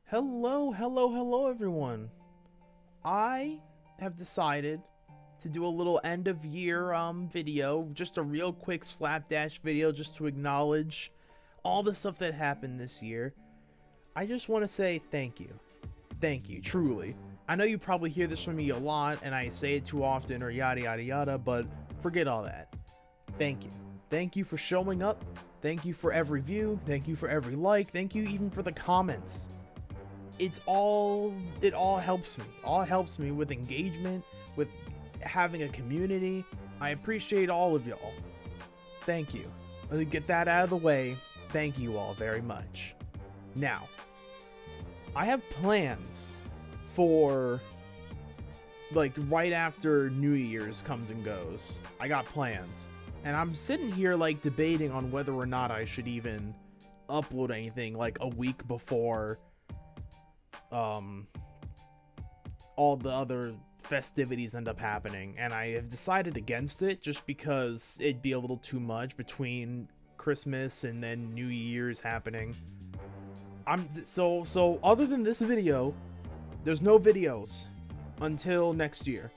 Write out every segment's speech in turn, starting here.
Hello, everyone. I have decided to do a little end of year video, just a real quick slapdash video just to acknowledge all the stuff that happened this year. I just want to say thank you. Thank you, truly. I know you probably hear this from me a lot and I say it too often or yada yada yada, but forget all that. Thank you. Thank you for showing up. Thank you for every view. Thank you for every like. Thank you even for the comments. It all helps me. All helps me with engagement, with having a community. I appreciate all of y'all. Thank you. Let me get that out of the way. Thank you all very much. Now, I have plans for like right after New Year's comes and goes. I got plans. And I'm sitting here like debating on whether or not I should even upload anything like a week before all the other festivities end up happening, and I have decided against it just because it'd be a little too much between Christmas and then New Year's happening. So other than this video, there's no videos until next year.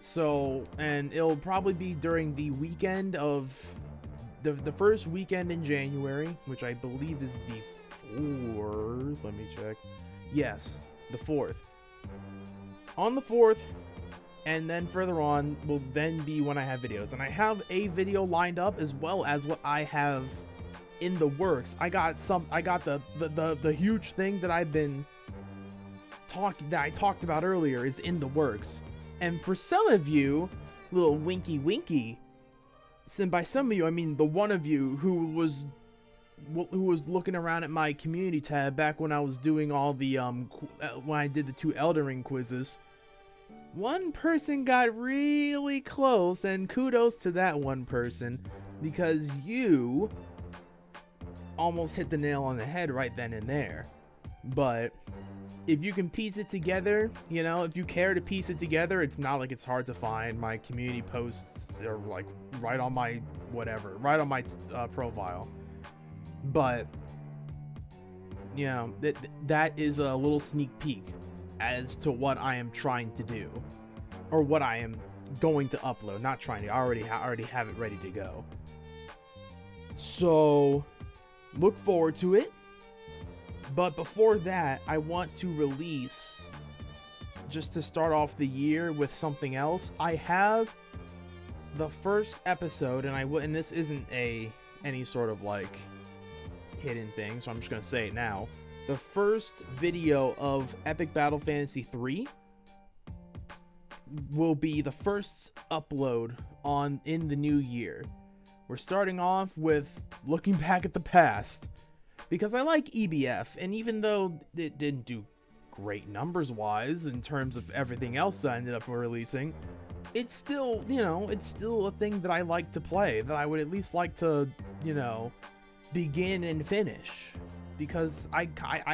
So, and it'll probably be during the weekend of the first weekend in January, which I believe is the 4th. Let me check. Yes, the 4th. On the 4th, and then further on will then be when I have videos. And I have a video lined up as well as what I have in the works. I got the huge thing that I talked about earlier is in the works. And for some of you, little winky, and by some of you I mean the one of you who was looking around at my community tab back when I was doing all the when I did the 2 Elden Ring quizzes. One person got really close, and kudos to that one person, because you almost hit the nail on the head right then and there. But if you can piece it together, you know, if you care to piece it together, it's not like it's hard to find. My community posts are like right on my profile. But you know, that is a little sneak peek as to what I am trying to do, or what I am going to upload. Not trying to, I already have it ready to go. So look forward to it. But before that, I want to release, just to start off the year with something else. I have the first episode, and this isn't any sort of like hidden thing, so I'm just gonna say it now. The first video of Epic Battle Fantasy 3 will be the first upload in the new year. We're starting off with looking back at the past, because I like EBF, and even though it didn't do great numbers wise in terms of everything else that I ended up releasing, it's still, you know, it's still a thing that I like to play, that I would at least like to, you know, begin and finish, because I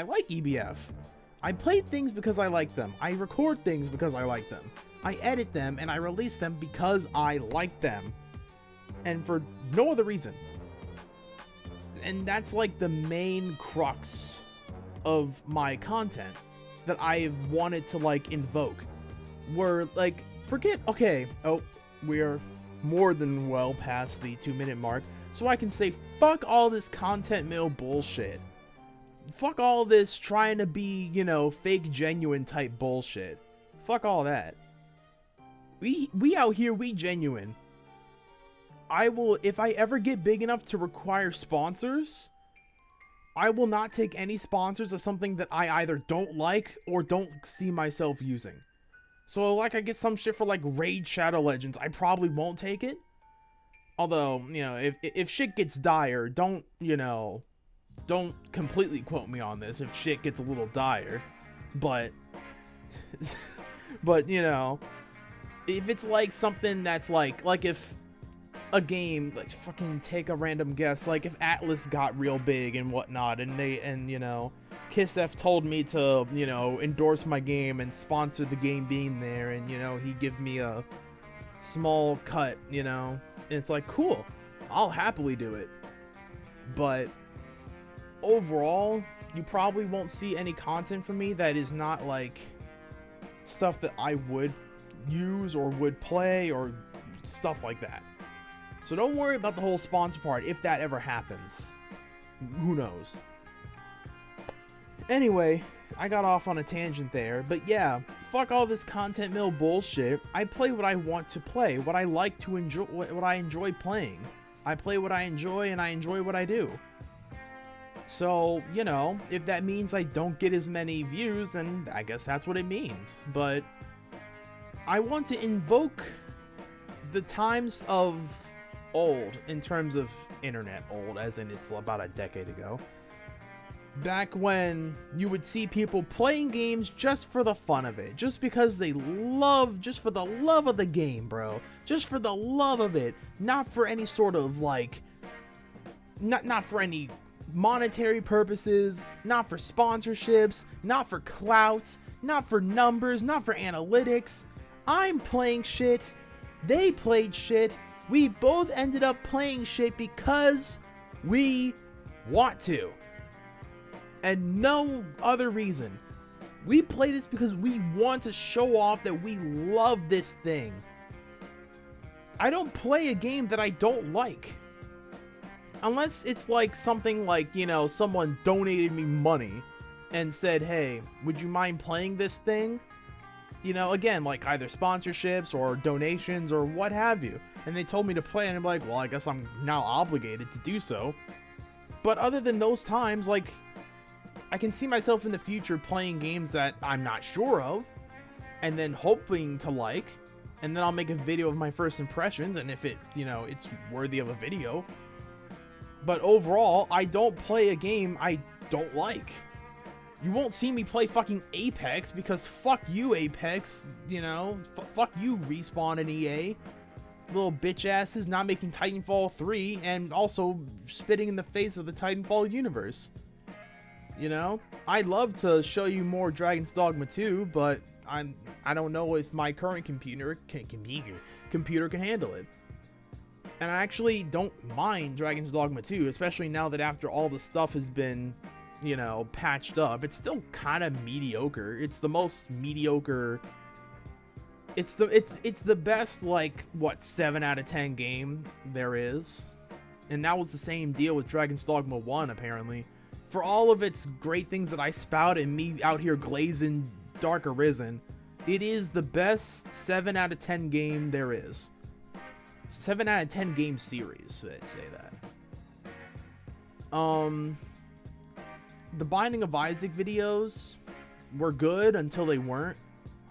like EBF. I play things because I like them. I record things because I like them. I edit them and I release them because I like them, and for no other reason. And that's like the main crux of my content that I've wanted to like invoke. Where like, we're more than well past the 2-minute mark, so I can say fuck all this content mill bullshit. Fuck all this trying to be, you know, fake genuine type bullshit. Fuck all that. We out here, we genuine. I will, if I ever get big enough to require sponsors, I will not take any sponsors of something that I either don't like or don't see myself using. So like, I get some shit for like Raid Shadow Legends, I probably won't take it. Although, you know, if shit gets dire, don't completely quote me on this if shit gets a little dire. But you know, if it's like something that's like if a game, like, fucking take a random guess, like if Atlyss got real big and whatnot, and you know, KissF told me to, you know, endorse my game and sponsor the game being there, and you know, he give me a small cut, you know, and it's like, cool, I'll happily do it. But overall, you probably won't see any content from me that is not like stuff that I would use or would play or stuff like that. So don't worry about the whole sponsor part if that ever happens. Who knows? Anyway, I got off on a tangent there, but yeah, fuck all this content mill bullshit. I play what I want to play, what I like to enjoy, what I enjoy playing. I play what I enjoy and I enjoy what I do. So, you know, if that means I don't get as many views, then I guess that's what it means. But I want to invoke the times of old, in terms of internet old, as in it's about a decade ago. Back when you would see people playing games just for the fun of it, just because they love, just for the love of the game, bro. Just for the love of it, not for any sort of like, not for any monetary purposes, not for sponsorships, not for clout, not for numbers, not for analytics. I'm playing shit, they played shit, we both ended up playing shit because we want to. And no other reason. We play this because we want to show off that we love this thing. I don't play a game that I don't like. Unless it's like something like, you know, someone donated me money and said, hey, would you mind playing this thing? You know, again, like either sponsorships or donations or what have you. And they told me to play, and I'm like, well, I guess I'm now obligated to do so. But other than those times, like, I can see myself in the future playing games that I'm not sure of, and then hoping to like, and then I'll make a video of my first impressions, and if it, you know, it's worthy of a video. But overall, I don't play a game I don't like. You won't see me play fucking Apex, because fuck you, Apex, you know, fuck you, Respawn and EA. Little bitch asses not making Titanfall 3, and also spitting in the face of the Titanfall universe. You know, I'd love to show you more Dragon's Dogma 2, but I don't know if my current computer can handle it. And I actually don't mind Dragon's Dogma 2, especially now that after all the stuff has been, you know, patched up. It's still kind of mediocre. It's the most mediocre. It's the best, like, what, 7 out of 10 game there is. And that was the same deal with Dragon's Dogma 1, apparently. For all of its great things that I spout and me out here glazing Dark Arisen, it is the best 7 out of 10 game there is. 7 out of 10 game series, I'd say that. The Binding of Isaac videos were good until they weren't.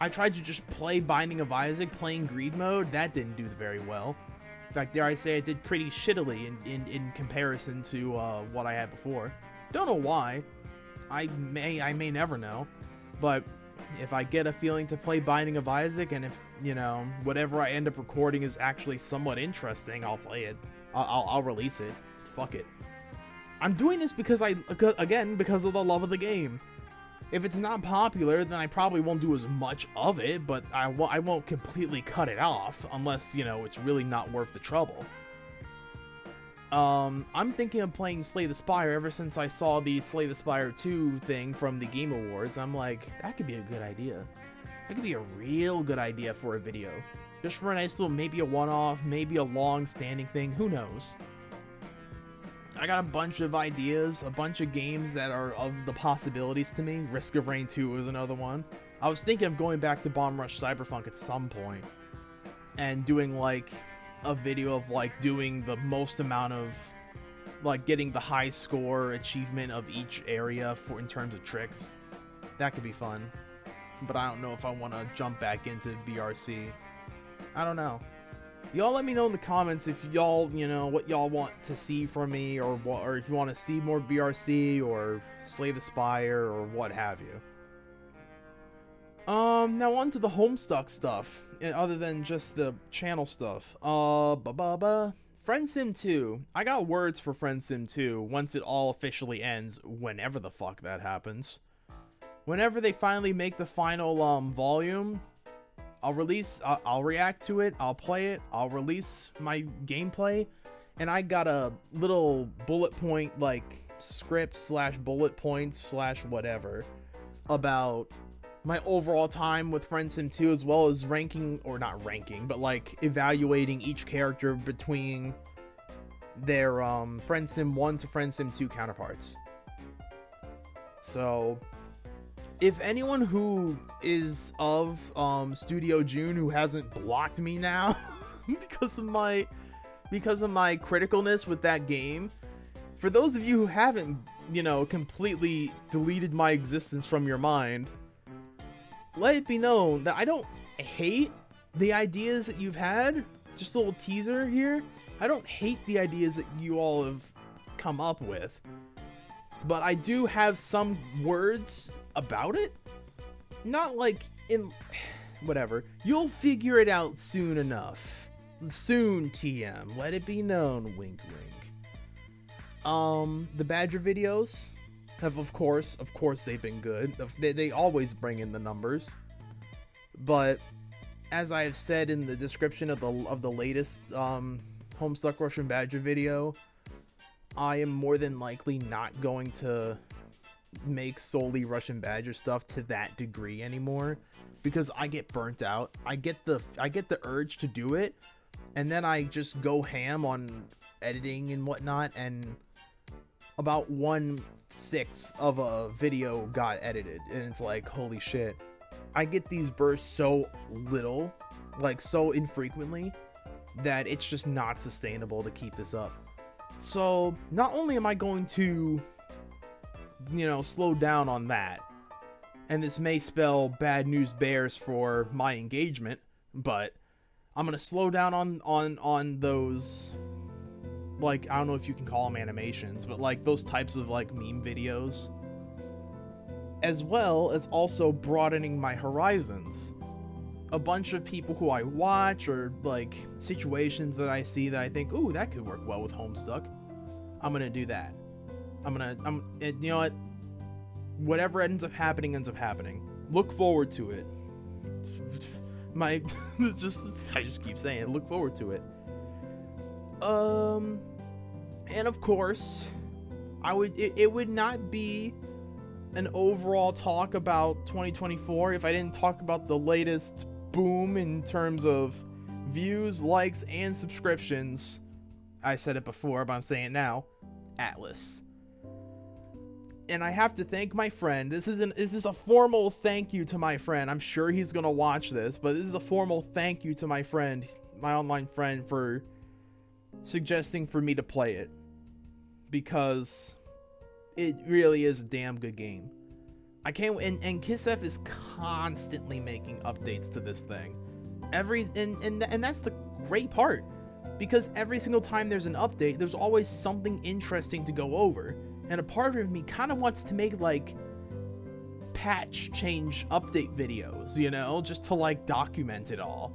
I tried to just play Binding of Isaac playing greed mode. That didn't do very well. In fact, dare I say, it did pretty shittily in comparison to what I had before. Don't know why. I may never know. But if I get a feeling to play Binding of Isaac, and if, you know, whatever I end up recording is actually somewhat interesting, I'll play it. I'll release it. Fuck it. I'm doing this because because of the love of the game. If it's not popular, then I probably won't do as much of it, but I won't completely cut it off unless, you know, it's really not worth the trouble. I'm thinking of playing Slay the Spire ever since I saw the Slay the Spire 2 thing from the Game Awards. I'm like, that could be a good idea. That could be a real good idea for a video. Just for a nice little, maybe a one-off, maybe a long-standing thing, who knows. I got a bunch of ideas, a bunch of games that are of the possibilities to me. Risk of Rain 2 is another one. I was thinking of going back to Bomb Rush Cyberpunk at some point and doing like a video of like doing the most amount of like getting the high score achievement of each area for in terms of tricks. That could be fun, but I don't know if I want to jump back into BRC. I don't know. Y'all let me know in the comments if y'all, you know, what y'all want to see from me, or what, or if you want to see more BRC or Slay the Spire or what have you. Now on to the Homestuck stuff, other than just the channel stuff. Friendsim 2. I got words for Friendsim 2 once it all officially ends, whenever the fuck that happens. Whenever they finally make the final volume, I'll react to it, I'll play it, I'll release my gameplay, and I got a little bullet point, like, script slash bullet points slash whatever about my overall time with Friendsim 2, as well as ranking, or not ranking, but like evaluating each character between their Friendsim 1 to Friendsim 2 counterparts. So if anyone who is of Studio June who hasn't blocked me now because of my criticalness with that game, for those of you who haven't, you know, completely deleted my existence from your mind, let it be known that I don't hate the ideas that you've had. Just a little teaser here. I don't hate the ideas that you all have come up with, but I do have some words about it. Not like in whatever. You'll figure it out soon enough. Soon, TM. Let it be known. Wink, wink. The Badger videos have, of course, they've been good. They always bring in the numbers. But as I have said in the description of the latest Homestuck Russian Badger video, I am more than likely not going to make solely Russian Badger stuff to that degree anymore, because I get burnt out. I get the urge to do it, and then I just go ham on editing and whatnot, and about 1/6 of a video got edited, and it's like, holy shit. I get these bursts so little, like so infrequently, that it's just not sustainable to keep this up. So not only am I going to, you know, slow down on that, and this may spell bad news bears for my engagement, but I'm gonna slow down on those, like, I don't know if you can call them animations, but like those types of like meme videos, as well as also broadening my horizons. A bunch of people who I watch, or like situations that I see that I think, ooh, that could work well with Homestuck, I'm gonna do that. You know what? Whatever ends up happening. Look forward to it. I just keep saying, look forward to it. And of course, it would not be an overall talk about 2024 if I didn't talk about the latest boom in terms of views, likes, and subscriptions. I said it before, but I'm saying it now. Atlyss. And I have to thank my friend. This is a formal thank you to my friend. I'm sure he's gonna watch this, but this is a formal thank you to my friend, my online friend, for suggesting for me to play it, because it really is a damn good game. I can't, and KissF is constantly making updates to this thing. And that's the great part, because every single time there's an update, there's always something interesting to go over. And a part of me kind of wants to make like patch change update videos, you know, just to like document it all.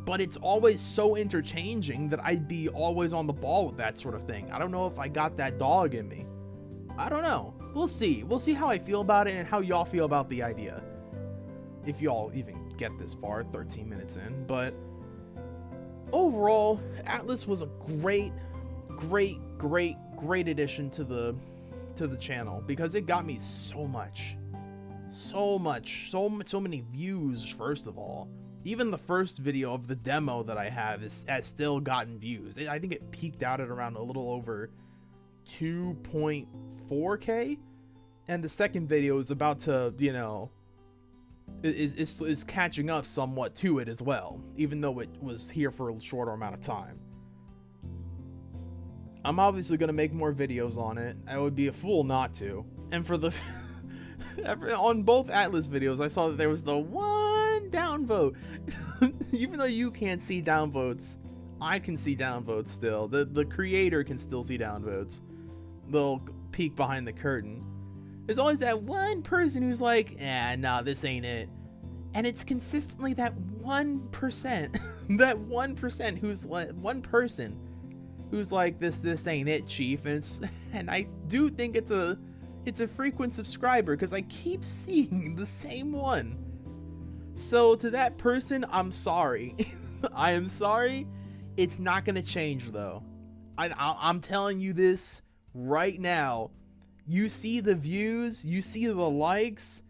But it's always so interchanging that I'd be always on the ball with that sort of thing. I don't know if I got that dog in me. I don't know. We'll see. We'll see how I feel about it and how y'all feel about the idea. If y'all even get this far, 13 minutes in. But overall, Atlyss was a great addition to the channel, because it got me so many views. First of all, even the first video of the demo that I have has still gotten views. I think it peaked out at around a little over 2.4k, and the second video is about to, you know, is catching up somewhat to it as well, even though it was here for a shorter amount of time. I'm obviously going to make more videos on it. I would be a fool not to. And for the on both Atlyss videos, I saw that there was the one downvote. Even though you can't see downvotes, I can see downvotes still. The creator can still see downvotes. They'll peek behind the curtain. There's always that one person who's like, nah, this ain't it. And it's consistently that 1%. That 1% who's like, one person who's like, this ain't it, chief. And I do think it's a frequent subscriber, because I keep seeing the same one. So to that person, I'm sorry. I am sorry. It's not gonna change though. I'm telling you this right now. You see the views, you see the likes,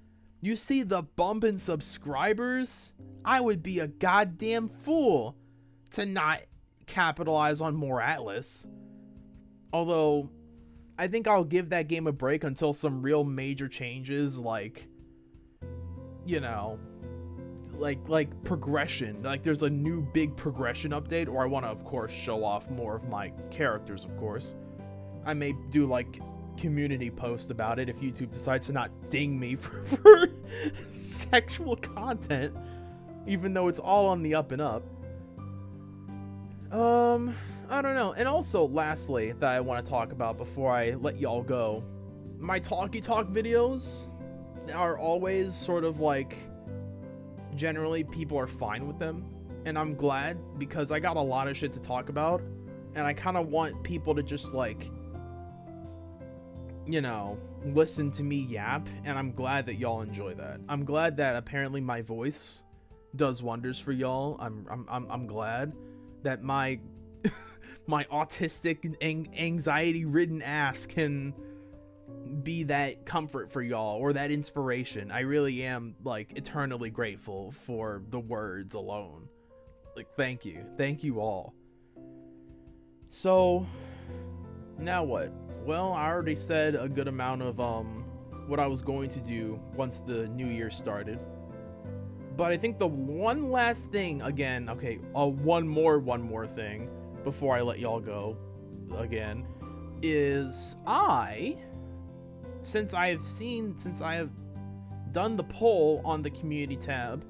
you see the bump in subscribers. I would be a goddamn fool to not capitalize on more Atlyss. Although, I think I'll give that game a break until some real major changes, like, you know, like progression. Like, there's a new big progression update, or I want to, of course, show off more of my characters, of course. I may do, like, community post about it if YouTube decides to not ding me for sexual content, even though it's all on the up and up. I don't know. And also, lastly, that I want to talk about before I let y'all go, my talky talk videos are always sort of like, generally people are fine with them, and I'm glad, because I got a lot of shit to talk about, and I kind of want people to just, like, you know, listen to me yap, and I'm glad that y'all enjoy that. I'm glad that apparently my voice does wonders for y'all. I'm glad that my my autistic anxiety-ridden ass can be that comfort for y'all, or that inspiration. I really am, like, eternally grateful for the words alone. Like, thank you all. So now what? Well, I already said a good amount of what I was going to do once the new year started. But I think the one last thing, again, okay, one more thing before I let y'all go again, is since I have done the poll on the community tab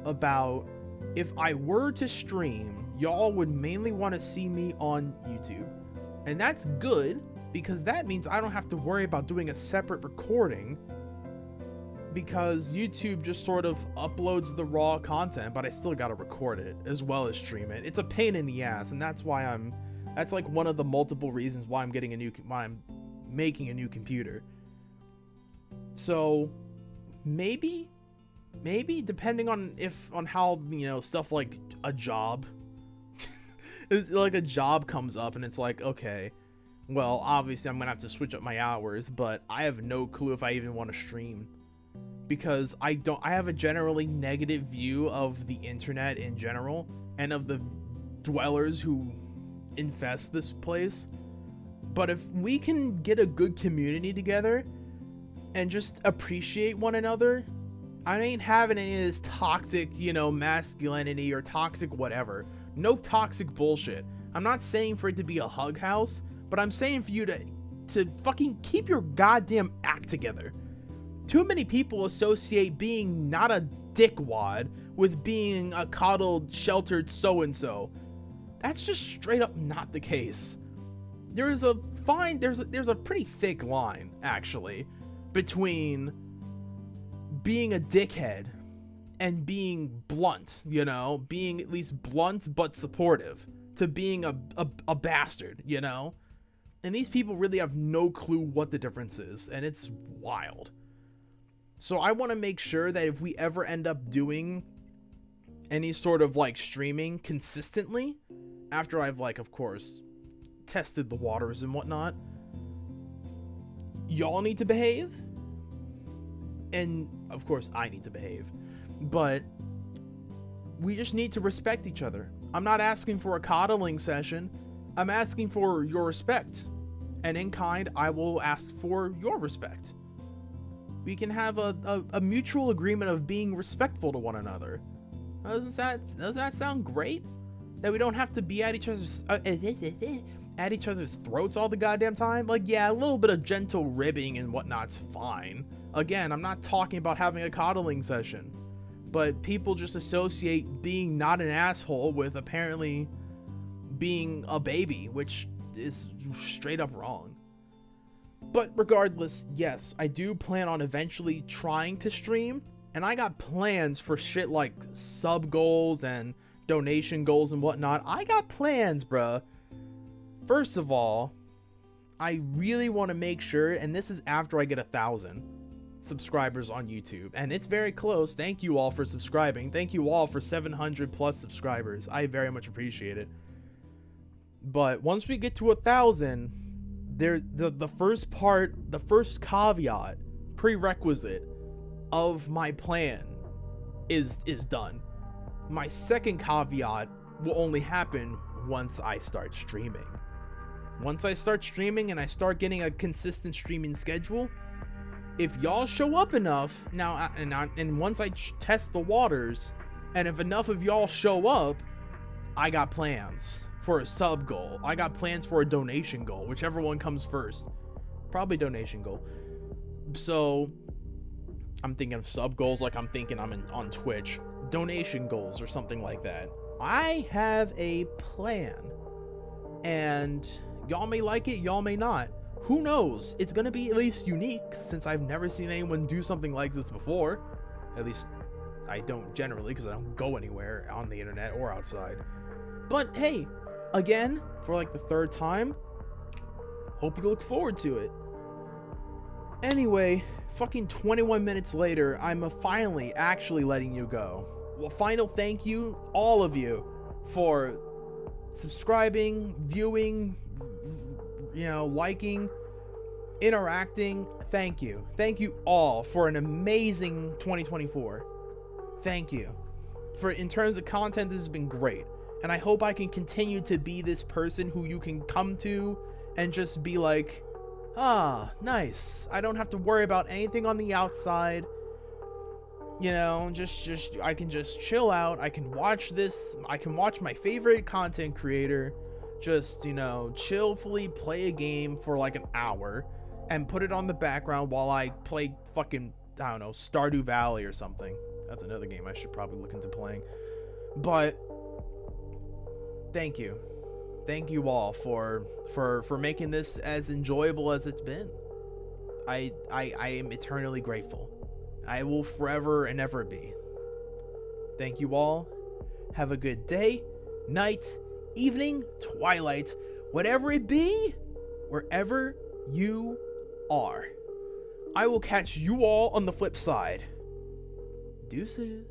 about if I were to stream, y'all would mainly want to see me on YouTube. And that's good, because that means I don't have to worry about doing a separate recording, because YouTube just sort of uploads the raw content, but I still gotta record it as well as stream it. It's a pain in the ass, and that's why that's like one of the multiple reasons why I'm making a new computer. So maybe depending on how, you know, stuff like a job like a job comes up, and it's like, okay, well, obviously I'm gonna have to switch up my hours, but I have no clue if I even want to stream, because I have a generally negative view of the internet in general, and of the dwellers who infest this place. But if we can get a good community together and just appreciate one another, I ain't having any of this toxic, you know, masculinity or toxic whatever. No toxic bullshit. I'm not saying for it to be a hug house, but I'm saying for you to fucking keep your goddamn act together. Too many people associate being not a dickwad with being a coddled, sheltered so-and-so. That's just straight up not the case. There's a pretty thick line, actually, between being a dickhead and being blunt, you know, being at least blunt but supportive, to being a bastard, you know? And these people really have no clue what the difference is, and it's wild. So I want to make sure that if we ever end up doing any sort of, like, streaming consistently, after I've, like, of course, tested the waters and whatnot, y'all need to behave, and of course I need to behave, but we just need to respect each other. I'm not asking for a coddling session. I'm asking for your respect, and in kind I will ask for your respect. We can have a mutual agreement of being respectful to one another. Does that sound great? That we don't have to be at each other's throats all the goddamn time? Like, yeah, a little bit of gentle ribbing and whatnot's fine. Again, I'm not talking about having a coddling session, but people just associate being not an asshole with apparently being a baby, which is straight up wrong. But regardless, yes, I do plan on eventually trying to stream, and I got plans for shit like sub goals and donation goals and whatnot. I got plans, bruh. First of all, I really want to make sure, and this is after I get 1,000 subscribers on YouTube, and it's very close. Thank you all for subscribing. Thank you all for 700 plus subscribers. I very much appreciate it. But once we get to 1,000, the first part, the first caveat, prerequisite of my plan is done. My second caveat will only happen once I start streaming. Once I start streaming and I start getting a consistent streaming schedule, if y'all show up enough now, and once I test the waters, and if enough of y'all show up, I got plans for a sub goal. I got plans for a donation goal, whichever one comes first. Probably donation goal. So I'm thinking of sub goals like I'm thinking I'm on Twitch. Donation goals or something like that. I have a plan, and y'all may like it, y'all may not. Who knows? It's gonna be at least unique, since I've never seen anyone do something like this before. At least I don't generally, because I don't go anywhere on the internet or outside. But hey, again, for like the third time, hope you look forward to it. Anyway, fucking 21 minutes later, I'm finally actually letting you go. Well, final thank you, all of you, for subscribing, viewing, liking, interacting. Thank you. Thank you all for an amazing 2024. Thank you. In terms of content, this has been great. And I hope I can continue to be this person who you can come to and just be like, nice. I don't have to worry about anything on the outside. I can just chill out. I can watch this. I can watch my favorite content creator just, chillfully play a game for like an hour and put it on the background while I play fucking, I don't know, Stardew Valley or something. That's another game I should probably look into playing. But thank you. Thank you all for making this as enjoyable as it's been. I am eternally grateful. I will forever and ever be. Thank you all. Have a good day, night, evening, twilight, whatever it be, wherever you are. I will catch you all on the flip side. Deuces.